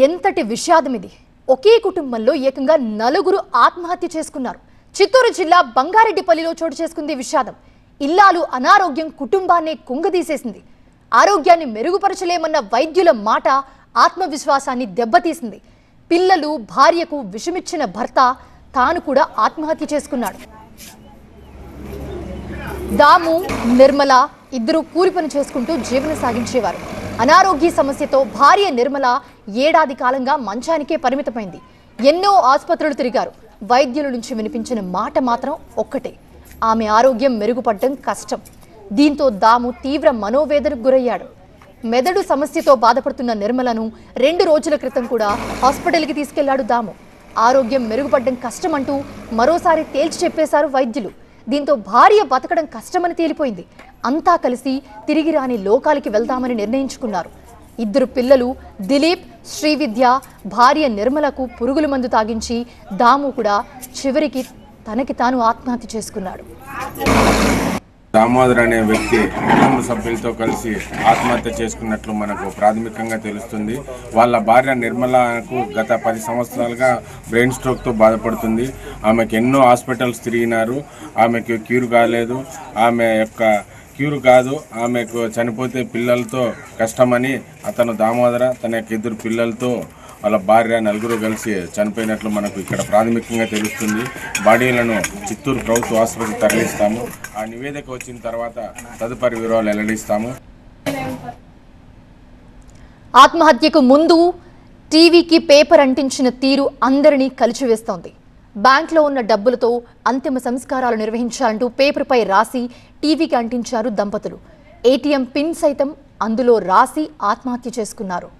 ఎంతటి విషాదం ఇది. ఒకే కుటుంబంలో ఏకంగా నలుగురు ఆత్మహత్య చేసుకున్నారు. చిత్తూరు జిల్లా బంగారెడ్డిపల్లిలో చోటు చేసుకుంది విషాదం. ఇల్లాలు అనారోగ్యం కుటుంబాన్ని కుంగదీసేసింది. ఆరోగ్యాన్ని మెరుగుపరచలేమన్న వైద్యుల మాట ఆత్మవిశ్వాసాన్ని దెబ్బతీసింది. పిల్లలు భార్యకు విషమిచ్చిన భర్త తాను కూడా ఆత్మహత్య చేసుకున్నాడు. దాము, నిర్మల ఇద్దరు కూలి పని చేసుకుంటూ జీవనం సాగించేవారు. అనారోగ్య సమస్యతో భార్య నిర్మల ఏడాది కాలంగా మంచానికే పరిమితమైంది. ఎన్నో ఆసుపత్రులు తిరిగారు. వైద్యుల నుంచి వినిపించిన మాట మాత్రం ఒక్కటే, ఆమె ఆరోగ్యం మెరుగుపడడం కష్టం. దీంతో దాము తీవ్ర మనోవేదనకు గురయ్యాడు. మెదడు సమస్యతో బాధపడుతున్న నిర్మలను 2 రోజుల క్రితం కూడా హాస్పిటల్కి తీసుకెళ్లాడు దాము. ఆరోగ్యం మెరుగుపడడం కష్టమంటూ మరోసారి తేల్చి చెప్పేశారు వైద్యులు. దీంతో భార్య బతకడం కష్టమని తేలిపోయింది. అంతా కలిసి తిరిగి రాని లోకాలకి వెళ్దామని నిర్ణయించుకున్నారు. 2 పిల్లలు దిలీప్, శ్రీవిద్య, భార్య నిర్మలకు పురుగుల మందు తాగించి దాము కూడా చివరికి తనకి తాను ఆత్మహత్య చేసుకున్నాడు. దామోదర్ అనే వ్యక్తి కుటుంబ సభ్యులతో కలిసి ఆత్మహత్య చేసుకున్నట్లు మనకు ప్రాథమికంగా తెలుస్తుంది. వాళ్ళ భార్య నిర్మలకు గత 10 సంవత్సరాలుగా బ్రెయిన్ స్ట్రోక్తో బాధపడుతుంది. ఆమెకు ఎన్నో హాస్పిటల్స్ తిరిగినారు. ఆమెకు క్యూర్ కాలేదు. ఆమె యొక్క క్యూర్ కాదు, ఆమెకు చనిపోతే పిల్లలతో కష్టమని అతను దామోదర తన యొక్క 2 పిల్లలతో వాళ్ళ భార్య నలుగురు కలిసి చనిపోయినట్లు మనకు ఇక్కడ ప్రాథమికంగా తెలుస్తుంది. బాడీలను చిత్తూరు ప్రభుత్వ ఆసుపత్రికి తరలిస్తాము. ఆ నివేదిక వచ్చిన తర్వాత తదుపరి వివరాలు వెల్లడిస్తాము. ఆత్మహత్యకు ముందు టీవీకి పేపర్ అంటించిన తీరు అందరినీ కలిచివేస్తోంది. బ్యాంక్లో ఉన్న డబ్బులతో అంతిమ సంస్కారాలు నిర్వహించాలంటూ పేపర్పై రాసి టీవీకి అంటించారు దంపతులు. ఏటీఎం పిన్ సైతం అందులో రాసి ఆత్మహత్య చేసుకున్నారు.